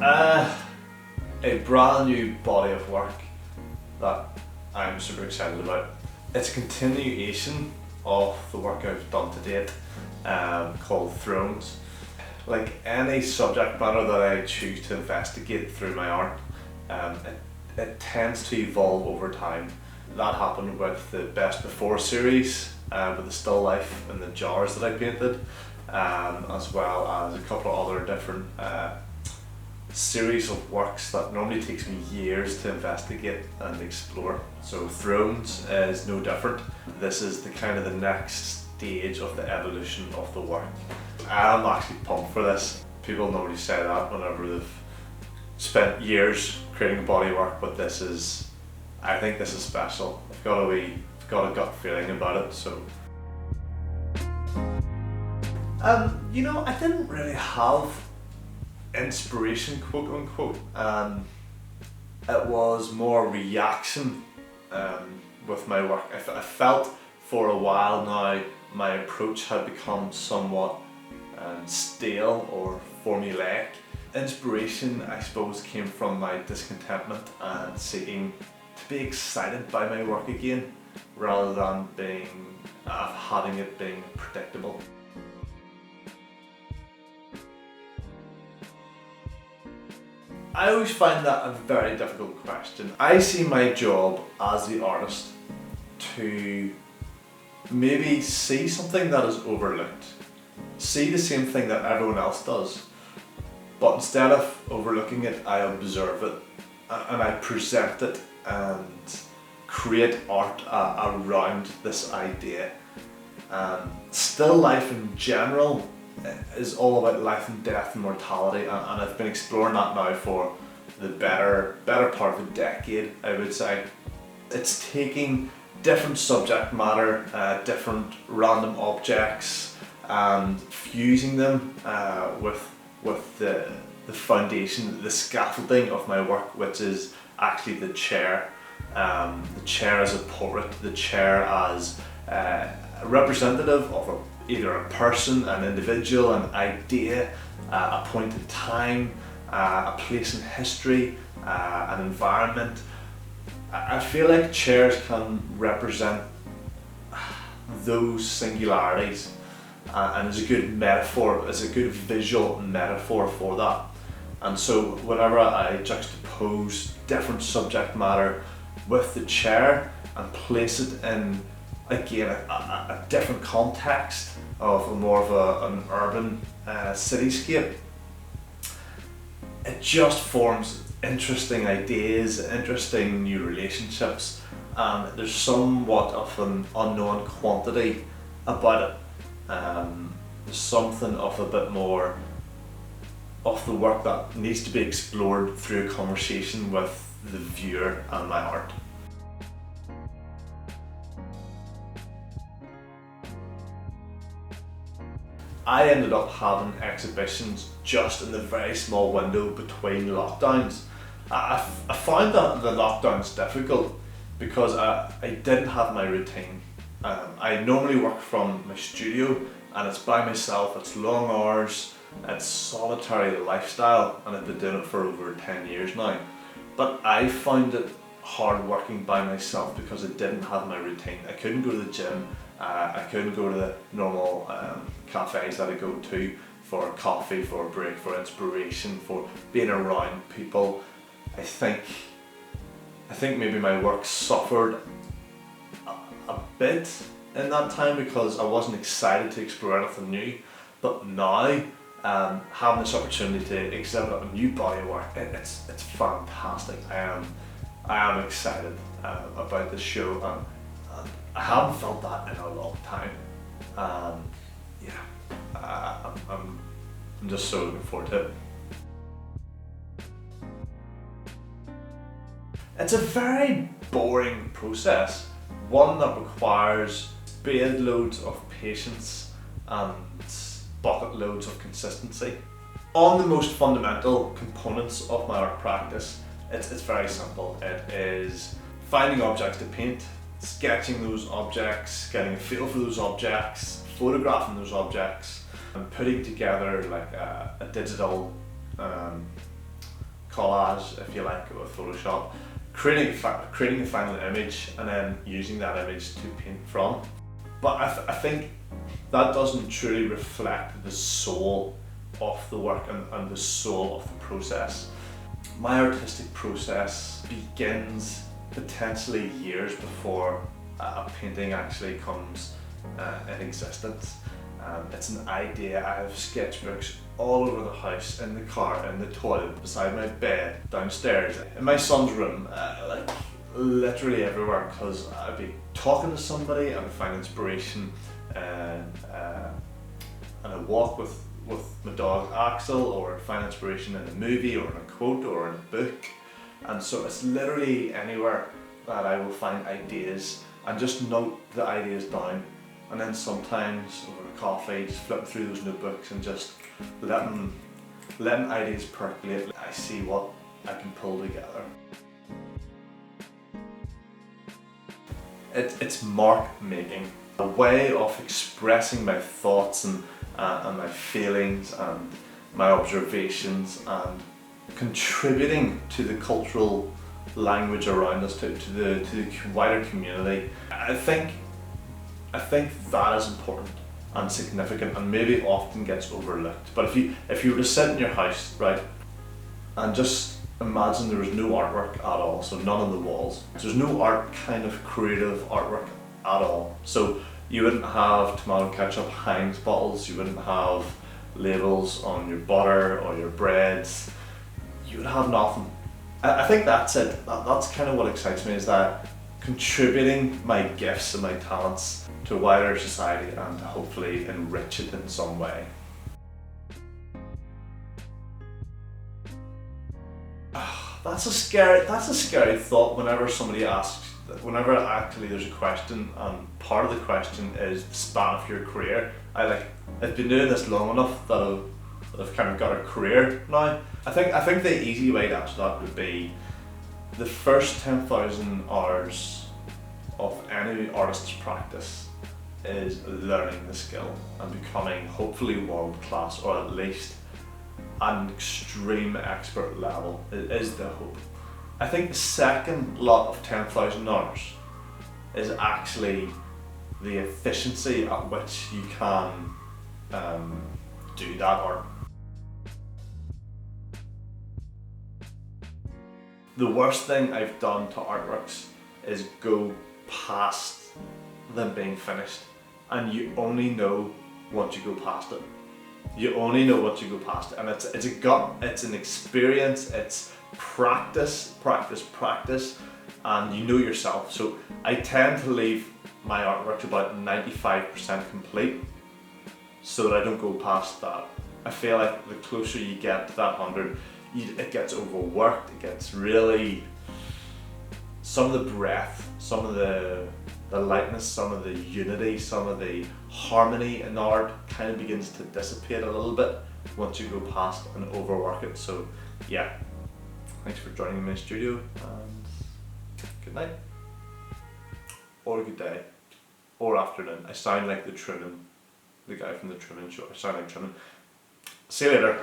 A brand new body of work that I'm super excited about. It's a continuation of the work I've done to date, called Thrones. Like any subject matter that I choose to investigate through my art, it tends to evolve over time. That happened with the Best Before series, with the still life and the jars that I painted, as well as a couple of other different series of works that normally takes me years to investigate and explore. So Thrones is no different. This is the kind of the next stage of the evolution of the work. I'm actually pumped for this. People normally say that whenever they've spent years creating a body of work, but I think this is special. I've got a gut feeling about it, so. I didn't really have inspiration, quote unquote. It was more reaction with my work. I felt for a while now my approach had become somewhat stale or formulaic. Inspiration, I suppose, came from my discontentment and seeking to be excited by my work again, rather than having it being predictable. I always find that a very difficult question. I see my job as the artist to maybe see something that is overlooked, see the same thing that everyone else does, but instead of overlooking it, I observe it and I present it and create art around this idea. Still life in general is all about life and death and mortality, and I've been exploring that now for the better part of a decade, I would say. It's taking different subject matter, different random objects, and fusing them with the foundation, the scaffolding of my work, which is actually the chair. The chair as a portrait, the chair as a representative of either a person, an individual, an idea, a point in time, a place in history, an environment. I feel like chairs can represent those singularities, and is a good metaphor, is a good visual metaphor for that. And so whenever I juxtapose different subject matter with the chair and place it in, again, a different context of more of an urban cityscape, it just forms interesting ideas, interesting new relationships, and there's somewhat of an unknown quantity about it. There's something of a bit more of the work that needs to be explored through a conversation with the viewer and my art. I ended up having exhibitions just in the very small window between lockdowns. I found that the lockdowns difficult because I didn't have my routine. I normally work from my studio and it's by myself, it's long hours, it's solitary lifestyle, and I've been doing it for over 10 years now. But I found it hard working by myself because I didn't have my routine. I couldn't go to the gym, I couldn't go to the normal cafes that I go to for coffee, for a break, for inspiration, for being around people. I think maybe my work suffered a bit in that time because I wasn't excited to explore anything new. But now, having this opportunity to exhibit a new body of work, it's fantastic. I am excited about this show, and I haven't felt that in a long time. I'm just so looking forward to it. It's a very boring process, one that requires spade loads of patience and bucket loads of consistency. On the most fundamental components of my art practice, it's very simple. It is finding objects to paint, sketching those objects, getting a feel for those objects, photographing those objects, and putting together like a digital collage, if you like, with Photoshop, creating a final image and then using that image to paint from. But I think that doesn't truly reflect the soul of the work and the soul of the process. My artistic process begins potentially years before a painting actually comes in existence. It's an idea. I have sketchbooks all over the house, in the car, in the toilet, beside my bed, downstairs, in my son's room, like literally everywhere, because I'd be talking to somebody and I find inspiration and a walk with my dog Axel, or find inspiration in a movie or in a quote or in a book. And so it's literally anywhere that I will find ideas and just note the ideas down, and then sometimes over a coffee just flipping through those notebooks and just letting ideas percolate. I see what I can pull together. It's mark making, a way of expressing my thoughts and my feelings and my observations, and contributing to the cultural language around us, to the wider community. I think that is important and significant, and maybe often gets overlooked. But if you were to sit in your house, right, and just imagine there was no artwork at all, so none on the walls. There's no kind of creative artwork at all. So you wouldn't have tomato ketchup Heinz bottles, you wouldn't have labels on your butter or your breads, you would have nothing. I think that's it. That's kind of what excites me, is that contributing my gifts and my talents to a wider society and to hopefully enrich it in some way. That's a scary thought whenever somebody asks, whenever actually there's a question and part of the question is the span of your career. I've been doing this long enough that I've kind of got a career now. I think the easy way to answer that would be the first 10,000 hours of any artist's practice is learning the skill and becoming hopefully world class, or at least an extreme expert level is the hope. I think the second lot of 10,000 hours is actually the efficiency at which you can do that art. The worst thing I've done to artworks is go past them being finished, and you only know once you go past it. You only know once you go past it, and it's a gut, it's an experience, it's practice, and you know yourself. So I tend to leave my artwork about 95% complete, so that I don't go past that. I feel like the closer you get to that 100, it gets overworked, it gets really, some of the breath, some of the lightness, some of the unity, some of the harmony in art kind of begins to dissipate a little bit once you go past and overwork it. So yeah, thanks for joining me in the studio, and good night, or good day, or afternoon. I sound like the guy from the Truman Show. I sound like Truman. See you later.